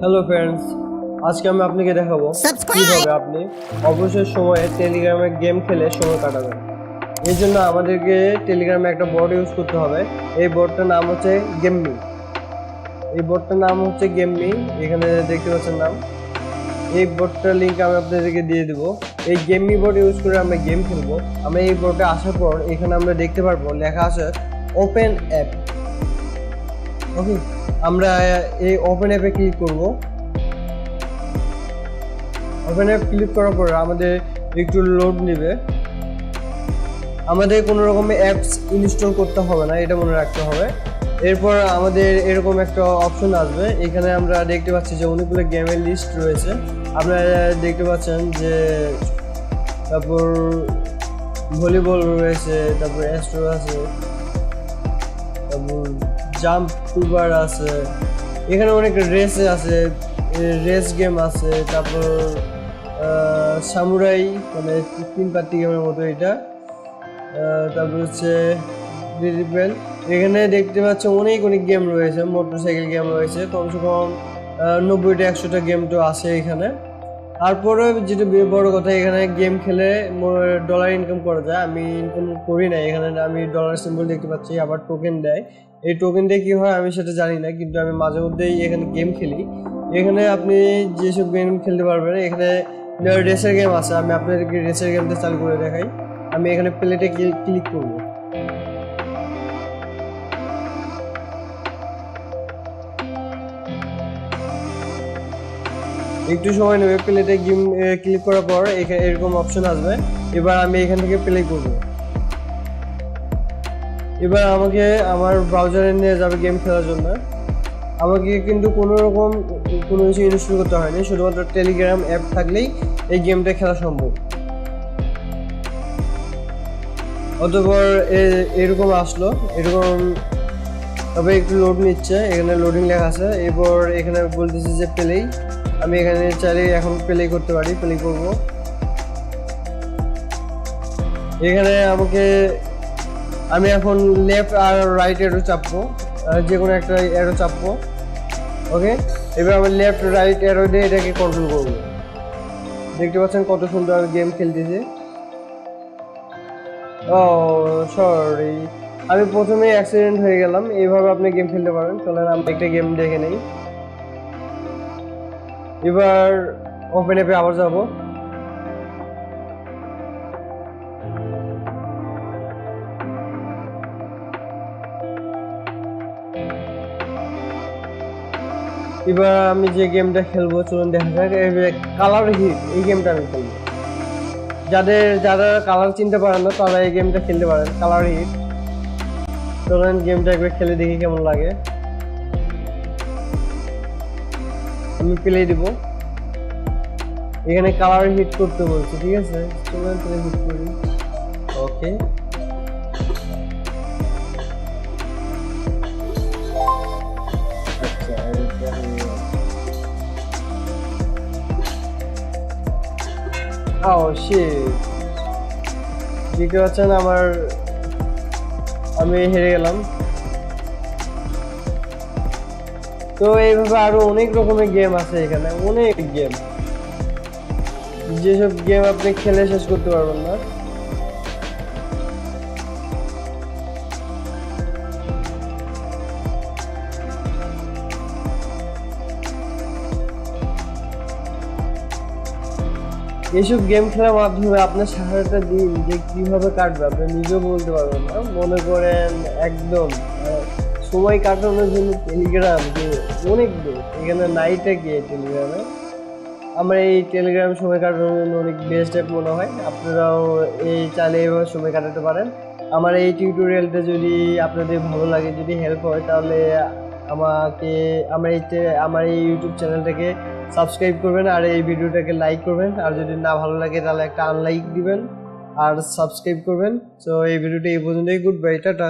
Hello friends, আজকে আমি আপনাকে দেখাবো কিভাবে আপনি অবসর সময়ে টেলিগ্রামে গেম খেলে সময় কাটাবেন। এর জন্য আমাদেরকে টেলিগ্রামে একটা বোর্ড ইউজ করতে হবে। এই বোর্ডটার নাম হচ্ছে গেমমি। এখানে দেখতে পাচ্ছেন নাম। এই বোর্ডটার লিঙ্ক আমি আপনাদেরকে দিয়ে দেবো। এই গেমমি বোর্ড ইউজ করে আমরা গেম খেলবো। আমরা এই বোর্ডে আসার পর এখানে আমরা দেখতে পারবো লেখা আছে ওপেন অ্যাপ। ওকে, আমরা এই ওপেন অ্যাপে ক্লিক করব। ওপেন অ্যাপ ক্লিক করার পর আমাদের একটু লোড নেবে। আমাদের কোনো রকমের অ্যাপস ইনস্টল করতে হবে না, এটা মনে রাখতে হবে। এরপর আমাদের এরকম একটা অপশন আসবে। এখানে আমরা দেখতে পাচ্ছি যে অনেকগুলো গেমের লিস্ট রয়েছে। আপনারা দেখতে পাচ্ছেন যে তারপর ভলিবল রয়েছে, তারপর অ্যাস্ট্রো আছে, তারপর জাম্প টুবার আছে। এখানে অনেক রেস গেম আছে। তারপর সামুরাই, মানে 3 পাত্তি গেমের মতো এটা। তারপর হচ্ছে রিবেল। এখানে দেখতে পাচ্ছ অনেক গেম রয়েছে, মোটরসাইকেল গেম রয়েছে। কমসে কম 90টা 100টা গেম তো আছে এখানে। তারপরে যেটা বড় কথা, এখানে গেম খেলে ডলার ইনকাম করা যায়। আমি ইনকাম করি না, এখানে আমি ডলার সিম্বল দেখতে পাচ্ছি, আবার টোকেন দেয়। এই টোকেন দিয়ে কী হয় আমি সেটা জানি না, কিন্তু আমি মাঝে মধ্যেই এখানে গেম খেলি। এখানে আপনি যেসব গেম খেলতে পারবেন, এখানে রেসের গেম আছে। আমি আপনাদেরকে রেসের গেমটা চালু করে দেখাই। আমি এখানে প্লেটে ক্লিক করব। একটু সময় নেবে। প্লেটে গেম ক্লিক করার পর এখানে এরকম অপশন আসবে। এবার আমি এখান থেকে প্লে করব। এবার আমাকে আমার ব্রাউজারে নিয়ে যাবে গেম খেলার জন্য। আমাকে কিন্তু কোনো কিছু ইনস্টল করতে হয়নি, শুধুমাত্র টেলিগ্রাম অ্যাপ থাকলেই এই গেমটা খেলা সম্ভব। অতঃপর এরকম আসলো, তবে একটু লোড নিচ্ছে। এখানে লোডিং লেখা আছে। এরপর এখানে বলতেছে যে প্লেই। আমি এখানে চাইলে এখন প্লে করতে পারি, প্লে করব। এখানে আমি এখন লেফট আর রাইট অ্যারো চাপবো, যে কোনো একটা অ্যারো চাপবো। ওকে, এবার আমি লেফট রাইট অ্যারো দিয়ে এটাকে কন্ট্রোল করবো। দেখতে পাচ্ছেন কত সুন্দর আমি গেম খেলতেছি। ও সরি, আমি প্রথমে অ্যাক্সিডেন্ট হয়ে গেলাম। এইভাবে আপনি গেম খেলতে পারেন। চলেন আমি একটা গেম দেখে নেই। এবার ওপেন অ্যাপে আবার যাব। এবার আমি যে গেমটা খেলবো চলুন দেখা যাক। কালার হিট, এই গেমটা আমি খেলবো। যারা কালার চিনতে পারেন না তারা এই গেমটা খেলতে পারেন, কালার হিট। চলুন গেমটা একবার খেলে দেখি কেমন লাগে। আমি প্লে দিব। এখানে কালার হিট করতে বলছে, ঠিক আছে। চলুন তাহলে হিট করি। ওকে, দেখতে পাচ্ছেন আমি হেরে গেলাম। তো এইভাবে আরো অনেক রকমের গেম আছে এখানে, অনেক গেম, যেসব গেম আপনি খেলে শেষ করতে পারবেন না। এইসব গেম খেলার মাধ্যমে আপনার সারাটা দিন যে কিভাবে কাটবে আপনি নিজেও বলতে পারবেন না। মনে করেন একদম সময় কাটানোর জন্য টেলিগ্রাম যে অনেক বেশ। এখানে নাইটে গিয়ে টেলিগ্রামে আমার এই টেলিগ্রাম সময় কাটানোর জন্য অনেক বেস্ট অ্যাপ মনে হয়। আপনারাও চাইলে এইভাবে সময় কাটাতে পারেন। আমার এই টিউটোরিয়ালটা যদি আপনাদের ভালো লাগে, যদি হেল্প হয়, তাহলে আমার এই ইউটিউব চ্যানেলটাকে সাবস্ক্রাইব করবেন আর এই ভিডিওটাকে লাইক করবেন। আর যদি না ভালো লাগে তাহলে একটা আনলাইক দিবেন আর সাবস্ক্রাইব করবেন। সো এই ভিডিওটা এই পর্যন্তই। Good bye, tata.